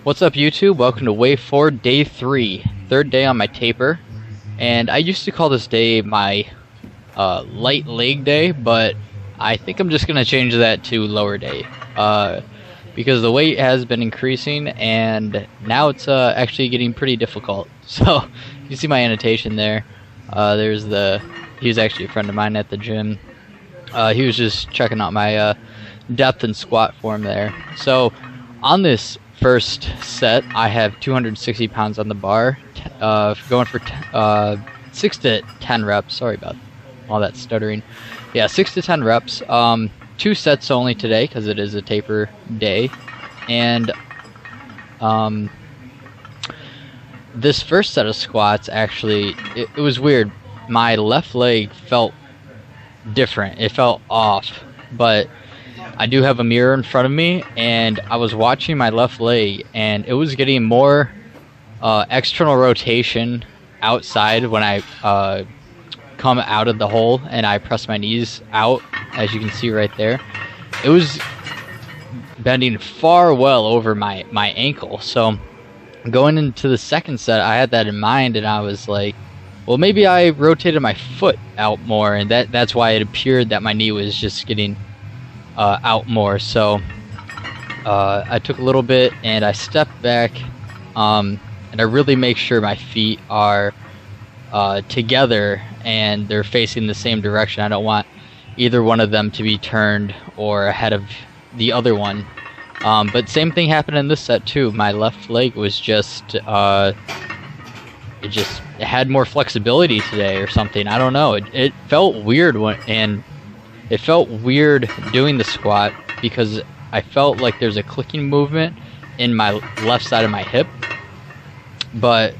What's up, YouTube? Welcome to Wave 4, Day 3, third day on my taper. And I used to call this day my light leg day, but I think I'm just going to change that to lower day. Because the weight has been increasing, and now it's actually getting pretty difficult. So, you see my annotation there. He was actually a friend of mine at the gym. He was just checking out my depth and squat form there. So, on this first set, I have 260 pounds on the bar, going for 6 to 10 reps. Sorry about all that stuttering. Yeah, 6 to 10 reps. 2 sets only today because it is a taper day. And this first set of squats, actually, it was weird. My left leg felt different. It felt off, but I do have a mirror in front of me, and I was watching my left leg, and it was getting more external rotation outside when I come out of the hole and I press my knees out, as you can see right there. It was bending far well over my ankle. So going into the second set, I had that in mind, and I was like, well, maybe I rotated my foot out more, and that's why it appeared that my knee was just getting out more. So I took a little bit and I stepped back, and I really make sure my feet are together and they're facing the same direction. I don't want either one of them to be turned or ahead of the other one. But same thing happened in this set too. My left leg was just it had more flexibility today or something. I don't know. It felt weird it felt weird doing the squat because I felt like there's a clicking movement in my left side of my hip. But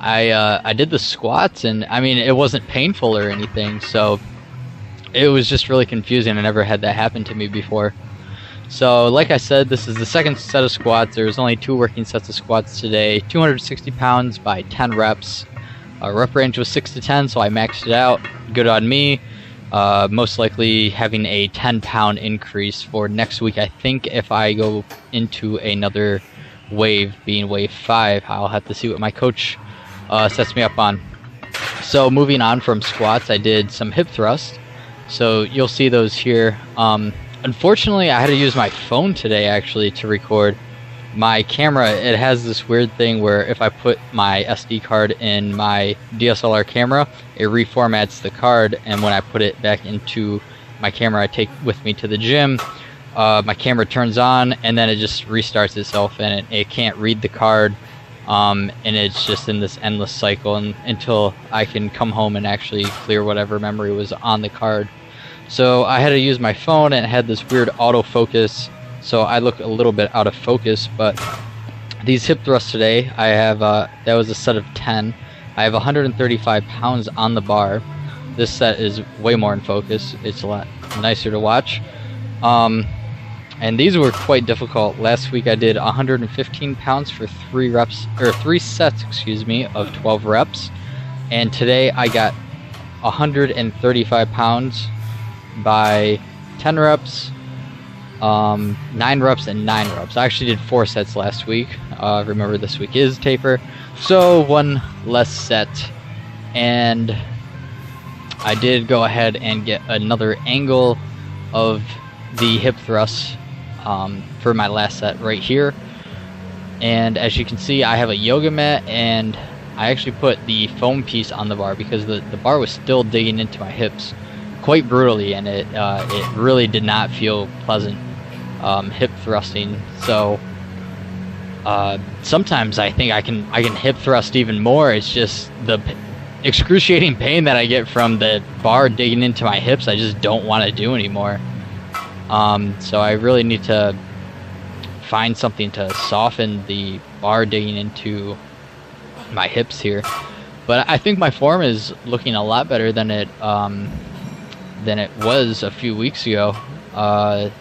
I did the squats, and I mean, it wasn't painful or anything, so it was just really confusing. I never had that happen to me before. So like I said, this is the second set of squats. There's only 2 working sets of squats today. 260 pounds by 10 reps. Rep range was 6 to 10, so I maxed it out. Good on me. Most likely having a 10-pound increase for next week. I think if I go into another wave, being wave 5, I'll have to see what my coach sets me up on. So moving on from squats, I did some hip thrust. So you'll see those here. Unfortunately, I had to use my phone today actually to record. My camera, it has this weird thing where if I put my SD card in my DSLR camera, it reformats the card, and when I put it back into my camera I take with me to the gym, my camera turns on and then it just restarts itself, and it can't read the card, and it's just in this endless cycle until I can come home and actually clear whatever memory was on the card. So I had to use my phone, and it had this weird autofocus, so I look a little bit out of focus. But these hip thrusts today, I have that was a set of 10. I have 135 pounds on the bar. This set is way more in focus. It's a lot nicer to watch. And these were quite difficult. Last week I did 115 pounds for 3 sets, excuse me, of 12 reps. And today I got 135 pounds by 10 reps, 9 reps, and 9 reps. I actually did 4 sets last week. Remember, this week is taper, so 1 less set. And I did go ahead and get another angle of the hip thrust for my last set right here. And as you can see, I have a yoga mat, and I actually put the foam piece on the bar because the bar was still digging into my hips quite brutally, and it really did not feel pleasant hip thrusting. So sometimes I think I can hip thrust even more. It's just the excruciating pain that I get from the bar digging into my hips. I just don't want to do anymore. So I really need to find something to soften the bar digging into my hips here. But I think my form is looking a lot better than it was a few weeks ago. I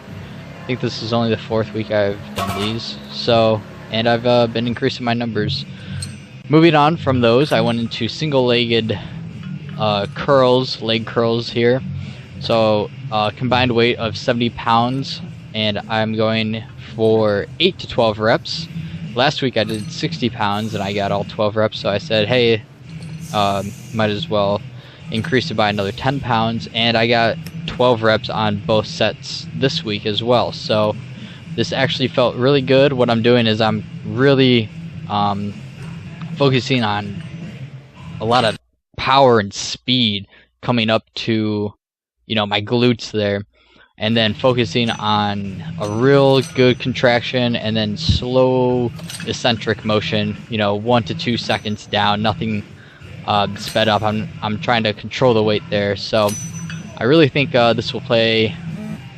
think this is only the 4th week I've done these. So, and I've been increasing my numbers. Moving on from those, I went into single-legged curls, leg curls here. So combined weight of 70 pounds, and I'm going for 8 to 12 reps last week I did 60 pounds and I got all 12 reps, so I said, hey, might as well increase it by another 10 pounds, and I got 12 reps on both sets this week as well. So this actually felt really good. What I'm doing is I'm really focusing on a lot of power and speed coming up to, you know, my glutes there, and then focusing on a real good contraction and then slow eccentric motion, you know, 1 to 2 seconds down, nothing sped up. I'm trying to control the weight there. So I really think this will play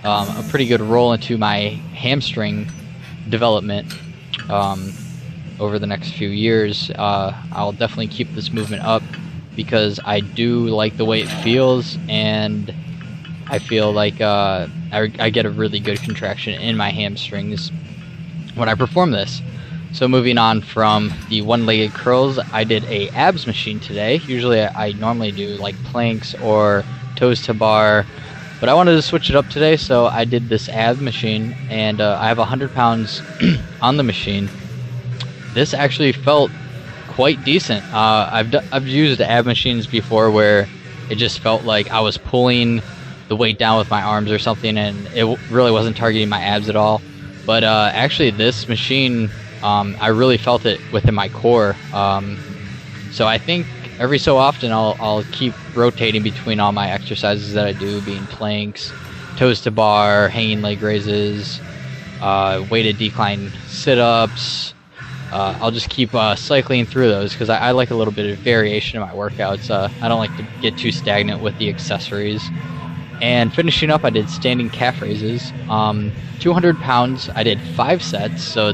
a pretty good role into my hamstring development over the next few years. I'll definitely keep this movement up because I do like the way it feels, and I feel like I get a really good contraction in my hamstrings when I perform this. So moving on from the one-legged curls, I did a abs machine today. Usually I normally do like planks or toes to bar, but I wanted to switch it up today, so I did this ab machine, and I have 100 pounds on the machine. This actually felt quite decent. I've used ab machines before where it just felt like I was pulling the weight down with my arms or something, and it really wasn't targeting my abs at all. But actually this machine, I really felt it within my core. So I think every so often I'll keep rotating between all my exercises that I do, being planks, toes to bar, hanging leg raises, weighted decline sit-ups. I'll just keep cycling through those because I like a little bit of variation in my workouts. I don't like to get too stagnant with the accessories. And finishing up, I did standing calf raises. 200 pounds, I did 5 sets, so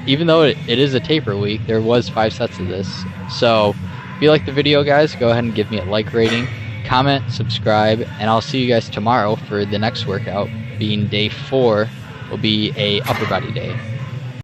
even though it is a taper week, there was 5 sets of this. So if you like the video, guys, go ahead and give me a like rating, comment, subscribe, and I'll see you guys tomorrow for the next workout, being day 4 will be a upper body day.